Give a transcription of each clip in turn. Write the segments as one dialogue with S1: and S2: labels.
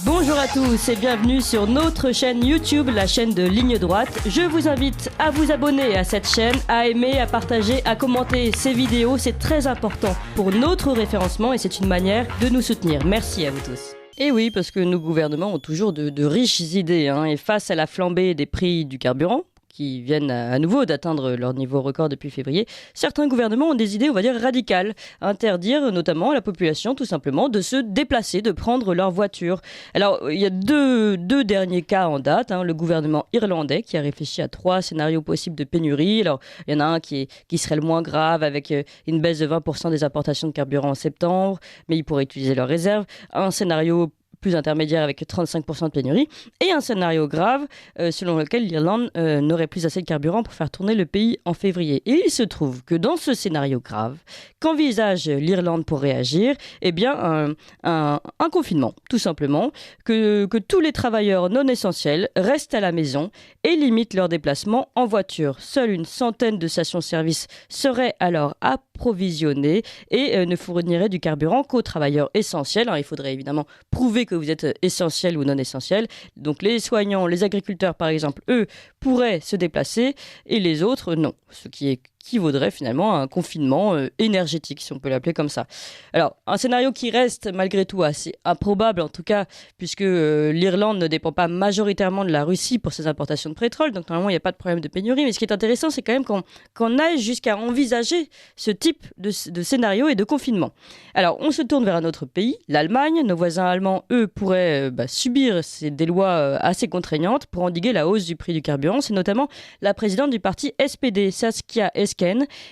S1: Bonjour à tous et bienvenue sur notre chaîne YouTube, la chaîne de Ligne Droite. Je vous invite à vous abonner à cette chaîne, à aimer, à partager, à commenter ces vidéos. C'est très important pour notre référencement et c'est une manière de nous soutenir. Merci à vous tous. Et oui, parce que nos gouvernements ont toujours de riches idées, et face à la flambée des prix du carburant, qui viennent à nouveau d'atteindre leur niveau record depuis février, certains gouvernements ont des idées, on va dire, radicales. Interdire notamment à la population, tout simplement, de se déplacer, de prendre leur voiture. Alors, il y a deux derniers cas en date. Le gouvernement irlandais qui a réfléchi à 3 scénarios possibles de pénurie. Alors, il y en a un qui serait le moins grave, avec une baisse de 20% des importations de carburant en septembre, mais ils pourraient utiliser leurs réserves. Un scénario plus intermédiaire avec 35% de pénurie, et un scénario grave selon lequel l'Irlande n'aurait plus assez de carburant pour faire tourner le pays en février. Et il se trouve que dans ce scénario grave, qu'envisage l'Irlande pour réagir, eh bien un confinement, tout simplement, que tous les travailleurs non essentiels restent à la maison et limitent leurs déplacements en voiture. Seule une centaine de stations-service seraient alors approvisionnées et ne fourniraient du carburant qu'aux travailleurs essentiels. Il faudrait évidemment prouver que vous êtes essentiel ou non essentiel. Donc les soignants, les agriculteurs par exemple, eux, pourraient se déplacer et les autres, non. Ce qui vaudrait finalement un confinement énergétique, si on peut l'appeler comme ça. Alors, un scénario qui reste malgré tout assez improbable, en tout cas, puisque l'Irlande ne dépend pas majoritairement de la Russie pour ses importations de pétrole, donc normalement, il n'y a pas de problème de pénurie. Mais ce qui est intéressant, c'est quand même qu'on aille jusqu'à envisager ce type de scénario et de confinement. Alors, on se tourne vers un autre pays, l'Allemagne. Nos voisins allemands, eux, pourraient subir des lois assez contraignantes pour endiguer la hausse du prix du carburant. C'est notamment la présidente du parti SPD, Saskia Esken,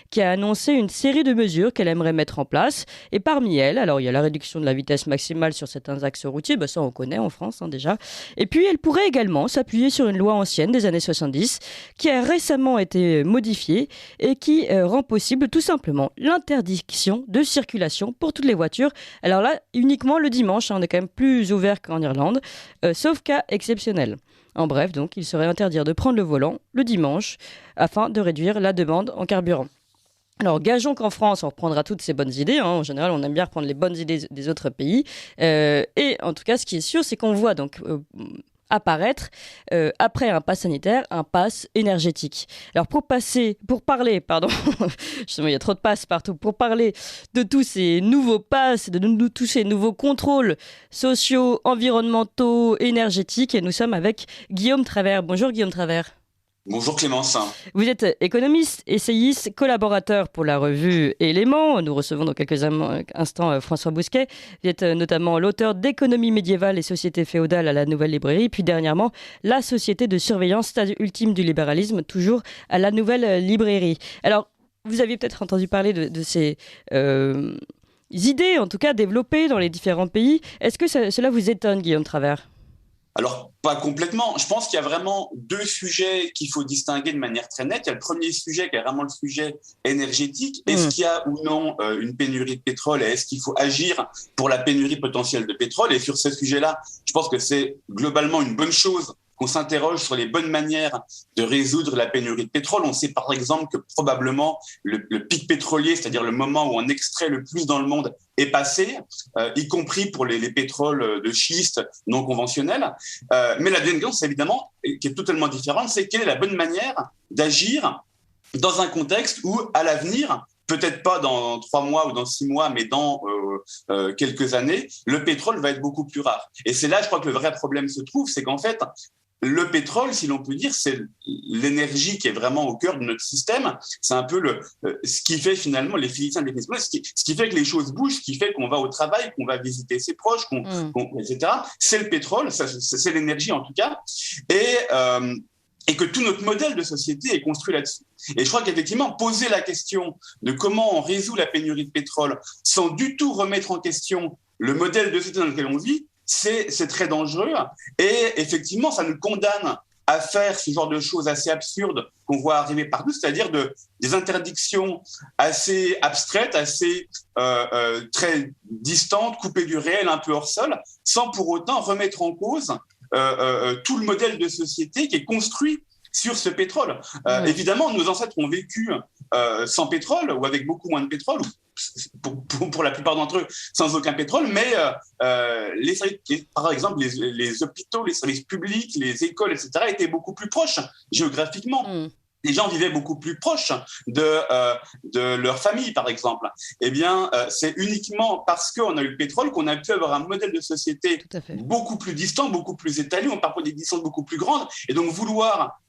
S1: qui a annoncé une série de mesures qu'elle aimerait mettre en place. Et parmi elles, alors il y a la réduction de la vitesse maximale sur certains axes routiers, ça on connaît en France déjà. Et puis elle pourrait également s'appuyer sur une loi ancienne des années 70 qui a récemment été modifiée et qui rend possible tout simplement l'interdiction de circulation pour toutes les voitures. Alors là, uniquement le dimanche, on est quand même plus ouvert qu'en Irlande, sauf cas exceptionnel. En bref, donc, il serait interdit de prendre le volant le dimanche afin de réduire la demande en carburant. Alors, gageons qu'en France, on reprendra toutes ces bonnes idées. En général, on aime bien reprendre les bonnes idées des autres pays. Et en tout cas, ce qui est sûr, c'est qu'on voit donc apparaître, après un pass sanitaire, un pass énergétique. Alors pour parler, justement il y a trop de passes partout, pour parler de tous ces nouveaux passes, de tous ces nouveaux contrôles sociaux, environnementaux, énergétiques, et nous sommes avec Guillaume Travers. Bonjour Guillaume Travers.
S2: Bonjour Clémence.
S1: Vous êtes économiste, essayiste, collaborateur pour la revue Éléments. Nous recevons dans quelques instants François Bousquet. Vous êtes notamment l'auteur d'Économie médiévale et société féodale à la Nouvelle Librairie, puis dernièrement la Société de surveillance, stade ultime du libéralisme, toujours à la Nouvelle Librairie. Alors, vous aviez peut-être entendu parler de ces idées, en tout cas développées dans les différents pays. Est-ce que cela vous étonne, Guillaume Travers ?
S2: Alors, pas complètement. Je pense qu'il y a vraiment 2 sujets qu'il faut distinguer de manière très nette. Il y a le premier sujet qui est vraiment le sujet énergétique. Est-ce qu'il y a ou non une pénurie de pétrole et est-ce qu'il faut agir pour la pénurie potentielle de pétrole ? Et sur ce sujet-là, je pense que c'est globalement une bonne chose qu'on s'interroge sur les bonnes manières de résoudre la pénurie de pétrole. On sait par exemple que probablement le pic pétrolier, c'est-à-dire le moment où on extrait le plus dans le monde, est passé, y compris pour les pétroles de schiste non conventionnels. Mais la deuxième question, évidemment, qui est totalement différente, c'est quelle est la bonne manière d'agir dans un contexte où, à l'avenir, peut-être pas dans 3 mois ou dans 6 mois, mais dans quelques années, le pétrole va être beaucoup plus rare. Et c'est là, je crois, que le vrai problème se trouve, c'est qu'en fait, le pétrole, si l'on peut dire, c'est l'énergie qui est vraiment au cœur de notre système. C'est un peu ce qui fait finalement les physiciens de ce qui fait que les choses bougent, ce qui fait qu'on va au travail, qu'on va visiter ses proches, etc. C'est le pétrole, c'est l'énergie en tout cas. Et que tout notre modèle de société est construit là-dessus. Et je crois qu'effectivement, poser la question de comment on résout la pénurie de pétrole sans du tout remettre en question le modèle de société dans lequel on vit, c'est très dangereux. Et effectivement, ça nous condamne à faire ce genre de choses assez absurdes qu'on voit arriver partout, c'est-à-dire des interdictions assez abstraites, assez très distantes, coupées du réel, un peu hors sol, sans pour autant remettre en cause tout le modèle de société qui est construit sur ce pétrole. Évidemment, nos ancêtres ont vécu sans pétrole ou avec beaucoup moins de pétrole, ou pour la plupart d'entre eux sans aucun pétrole, mais par exemple les hôpitaux, les services publics, les écoles, etc. étaient beaucoup plus proches géographiquement. Les gens vivaient beaucoup plus proches de leur famille, par exemple. Eh bien, c'est uniquement parce qu'on a eu le pétrole qu'on a pu avoir un modèle de société beaucoup plus distant, beaucoup plus étalé, on parle des distances beaucoup plus grandes. Et donc, vouloir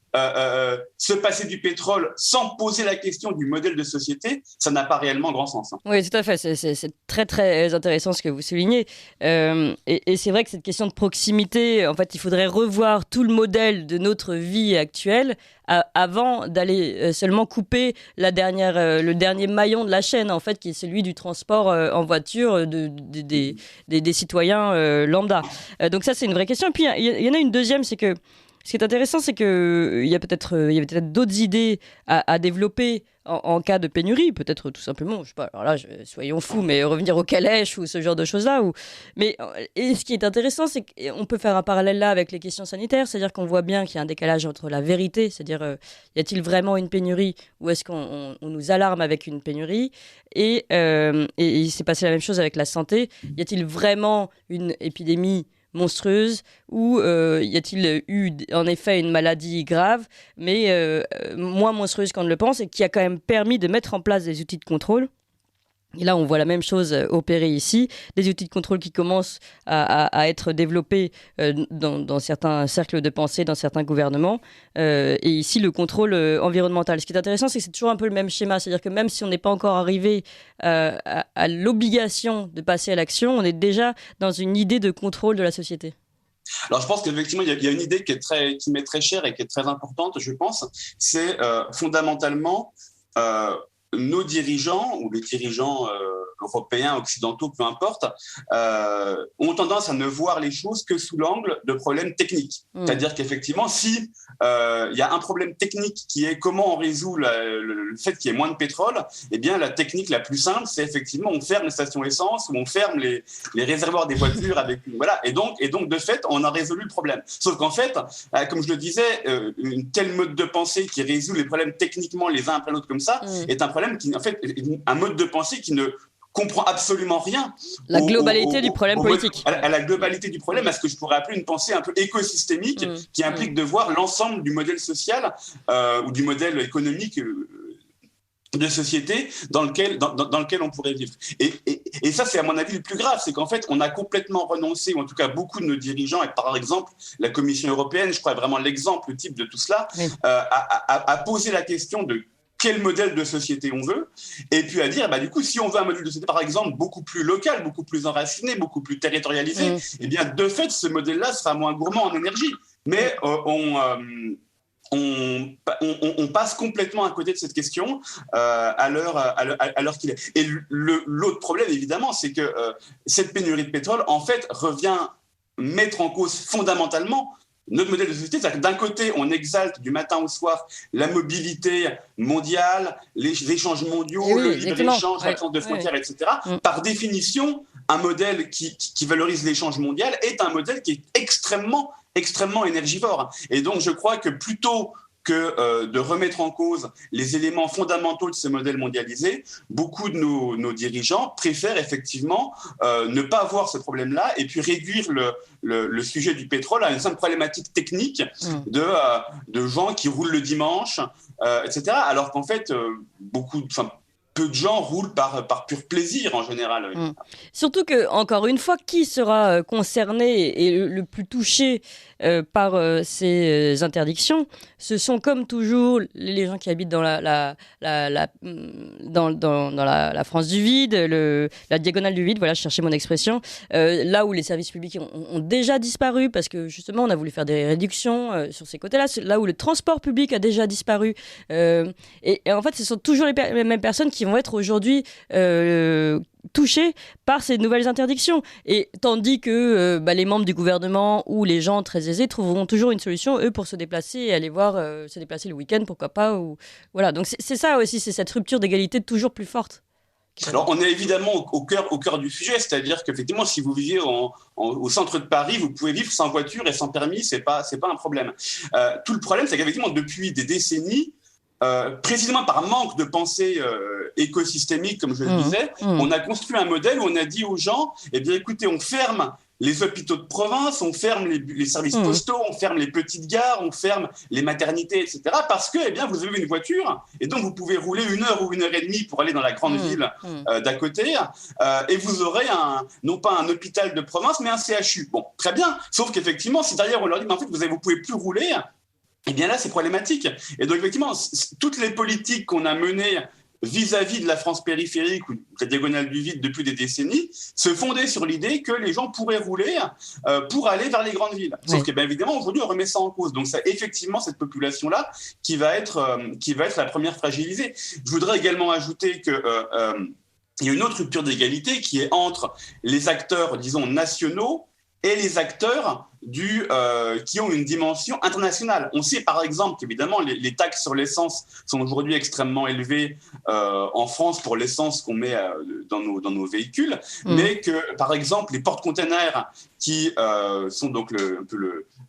S2: se passer du pétrole sans poser la question du modèle de société, ça n'a pas réellement grand sens.
S1: Oui, tout à fait. C'est très, très intéressant ce que vous soulignez. Et c'est vrai que cette question de proximité, en fait, il faudrait revoir tout le modèle de notre vie actuelle avant d'aller seulement couper le dernier maillon de la chaîne, en fait, qui est celui du transport en voiture des citoyens lambda. Donc ça, c'est une vraie question. Et puis, il y en a une deuxième, c'est que ce qui est intéressant, c'est qu'il y avait peut-être d'autres idées à développer en cas de pénurie, peut-être tout simplement, je sais pas, alors là, soyons fous, mais revenir aux calèches ou ce genre de choses-là. Et ce qui est intéressant, c'est qu'on peut faire un parallèle là avec les questions sanitaires, c'est-à-dire qu'on voit bien qu'il y a un décalage entre la vérité, c'est-à-dire y a-t-il vraiment une pénurie ou est-ce qu'on nous alarme avec une pénurie et il s'est passé la même chose avec la santé. Y a-t-il vraiment une épidémie monstrueuse ou y a-t-il eu en effet une maladie grave mais moins monstrueuse qu'on ne le pense et qui a quand même permis de mettre en place des outils de contrôle. Et là, on voit la même chose opérer ici, des outils de contrôle qui commencent à être développés dans certains cercles de pensée, dans certains gouvernements. Et ici, le contrôle environnemental. Ce qui est intéressant, c'est que c'est toujours un peu le même schéma. C'est-à-dire que même si on n'est pas encore arrivé à l'obligation de passer à l'action, on est déjà dans une idée de contrôle de la société.
S2: Alors, je pense qu'effectivement, il y a une idée qui m'est très chère et qui est très importante, je pense. C'est fondamentalement... nos dirigeants ou les dirigeants européens, occidentaux, peu importe, ont tendance à ne voir les choses que sous l'angle de problèmes techniques. C'est-à-dire qu'effectivement, si y a un problème technique qui est comment on résout le fait qu'il y ait moins de pétrole, eh bien la technique la plus simple, c'est effectivement on ferme les stations essence ou on ferme les réservoirs des voitures avec voilà. Et donc de fait, on a résolu le problème. Sauf qu'en fait, comme je le disais, une telle mode de pensée qui résout les problèmes techniquement les uns après l'autre comme ça est un problème qui, en fait, un mode de pensée qui ne comprend absolument rien
S1: la globalité du problème politique.
S2: À la globalité du problème, à ce que je pourrais appeler une pensée un peu écosystémique qui implique de voir l'ensemble du modèle social ou du modèle économique de société dans lequel on pourrait vivre. Et ça, c'est à mon avis le plus grave, c'est qu'en fait, on a complètement renoncé, ou en tout cas beaucoup de nos dirigeants, et par exemple la Commission européenne, je crois vraiment l'exemple type de tout cela, à poser la question de quel modèle de société on veut, et puis à dire, du coup, si on veut un modèle de société, par exemple, beaucoup plus local, beaucoup plus enraciné, beaucoup plus territorialisé, eh bien, de fait, ce modèle-là sera moins gourmand en énergie. Mais on passe complètement à côté de cette question à l'heure qu'il est. Et l'autre problème, évidemment, c'est que cette pénurie de pétrole, en fait, revient mettre en cause fondamentalement notre modèle de société. C'est-à-dire que d'un côté, on exalte du matin au soir la mobilité mondiale, les échanges mondiaux, le libre-échange, l'absence de frontières, etc. Par définition, un modèle qui valorise l'échange mondial est un modèle qui est extrêmement énergivore. Et donc, je crois que plutôt que de remettre en cause les éléments fondamentaux de ce modèle mondialisé, beaucoup de nos dirigeants préfèrent effectivement ne pas voir ce problème-là et puis réduire le sujet du pétrole à une simple problématique technique de gens qui roulent le dimanche, etc. Alors qu'en fait, peu de gens roulent par pur plaisir en général.
S1: Surtout que, encore une fois, qui sera concerné et le plus touché par ces interdictions, ce sont comme toujours les gens qui habitent dans la France du vide, la diagonale du vide, voilà, je cherchais mon expression, là où les services publics ont déjà disparu parce que justement on a voulu faire des réductions sur ces côtés-là, là où le transport public a déjà disparu. Et en fait, ce sont toujours les mêmes personnes qui vont être aujourd'hui touchés par ces nouvelles interdictions. Et tandis que les membres du gouvernement ou les gens très aisés trouveront toujours une solution, eux, pour se déplacer et aller se déplacer le week-end, pourquoi pas. Voilà. Donc c'est ça aussi, c'est cette rupture d'égalité toujours plus forte.
S2: Alors, on est évidemment au cœur du sujet, c'est-à-dire qu'effectivement, si vous vivez au centre de Paris, vous pouvez vivre sans voiture et sans permis, c'est pas un problème. Tout le problème, c'est qu'effectivement, depuis des décennies, précisément par manque de pensée écosystémique, comme je le disais, on a construit un modèle où on a dit aux gens, eh bien écoutez, on ferme les hôpitaux de province, on ferme les services postaux, on ferme les petites gares, on ferme les maternités, etc. Parce que, eh bien, vous avez une voiture et donc vous pouvez rouler 1 heure ou 1 heure et demie pour aller dans la grande ville d'à côté et vous aurez non pas un hôpital de province, mais un CHU. Bon, très bien. Sauf qu'effectivement, si derrière on leur dit, mais en fait, vous pouvez plus rouler, eh bien là, c'est problématique. Et donc, effectivement, toutes les politiques qu'on a menées vis-à-vis de la France périphérique ou de la diagonale du vide depuis des décennies, se fondaient sur l'idée que les gens pourraient rouler pour aller vers les grandes villes. Sauf que, bien évidemment, aujourd'hui, on remet ça en cause. Donc, c'est effectivement cette population-là qui va être la première fragilisée. Je voudrais également ajouter que il y a une autre rupture d'égalité qui est entre les acteurs, disons, nationaux et les acteurs qui ont une dimension internationale. On sait par exemple qu'évidemment les taxes sur l'essence sont aujourd'hui extrêmement élevées en France pour l'essence qu'on met dans nos véhicules, mais que par exemple les porte-containers qui sont donc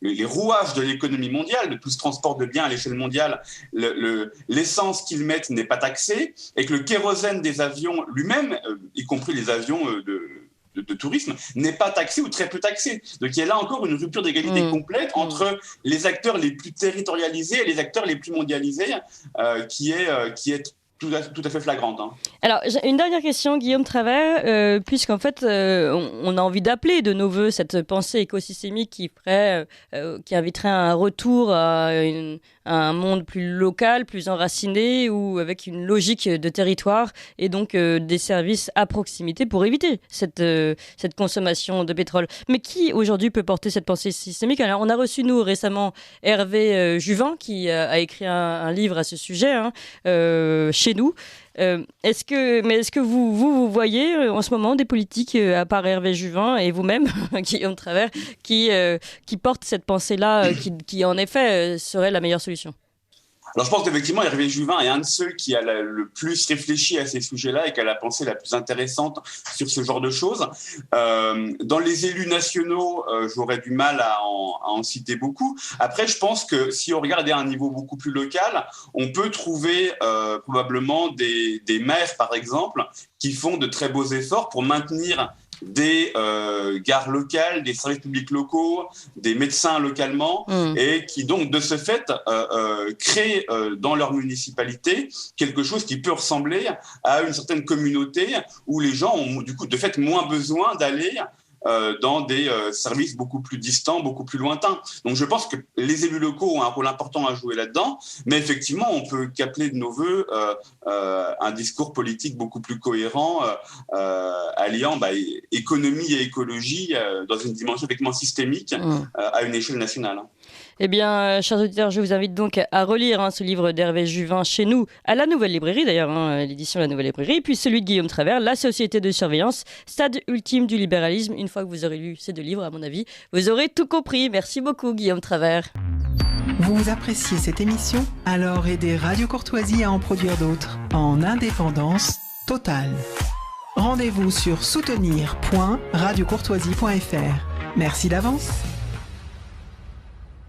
S2: les rouages de l'économie mondiale, de tout ce transport de biens à l'échelle mondiale, l'essence qu'ils mettent n'est pas taxée et que le kérosène des avions lui-même, y compris les avions de tourisme, n'est pas taxé ou très peu taxé. Donc il y a là encore une rupture d'égalité complète entre les acteurs les plus territorialisés et les acteurs les plus mondialisés qui est tout à fait flagrante.
S1: Alors, une dernière question, Guillaume Travers, puisqu'en fait, on a envie d'appeler de nos voeux cette pensée écosystémique qui inviterait à un retour à un monde plus local, plus enraciné, ou avec une logique de territoire et donc des services à proximité pour éviter cette consommation de pétrole. Mais qui aujourd'hui peut porter cette pensée systémique ? Alors, on a reçu nous récemment Hervé Juvin qui a écrit un livre à ce sujet chez nous. Est-ce que vous voyez en ce moment des politiques, à part Hervé Juvin et vous-même, Guillaume Travers, qui portent cette pensée-là, qui en effet serait la meilleure solution ?
S2: Alors je pense qu'effectivement Hervé Juvin est un de ceux qui a le plus réfléchi à ces sujets-là et qui a la pensée la plus intéressante sur ce genre de choses. Dans les élus nationaux, j'aurais du mal à en citer beaucoup. Après, je pense que si on regardait à un niveau beaucoup plus local, on peut trouver probablement des maires, par exemple, qui font de très beaux efforts pour maintenir des gares locales, des services publics locaux, des médecins localement, et qui donc de ce fait créent dans leur municipalité quelque chose qui peut ressembler à une certaine communauté où les gens ont du coup de fait moins besoin d'aller dans des services beaucoup plus distants, beaucoup plus lointains. Donc je pense que les élus locaux ont un rôle important à jouer là-dedans, mais effectivement on peut qu'appeler de nos voeux un discours politique beaucoup plus cohérent, alliant économie et écologie dans une dimension effectivement systémique à une échelle nationale.
S1: Eh bien, chers auditeurs, je vous invite donc à relire ce livre d'Hervé Juvin chez nous, à la Nouvelle Librairie d'ailleurs, l'édition de la Nouvelle Librairie, puis celui de Guillaume Travers, La Société de surveillance, stade ultime du libéralisme. Une fois que vous aurez lu ces 2 livres, à mon avis, vous aurez tout compris. Merci beaucoup, Guillaume Travers.
S3: Vous appréciez cette émission ? Alors aidez Radio Courtoisie à en produire d'autres, en indépendance totale. Rendez-vous sur soutenir.radiocourtoisie.fr. Merci d'avance.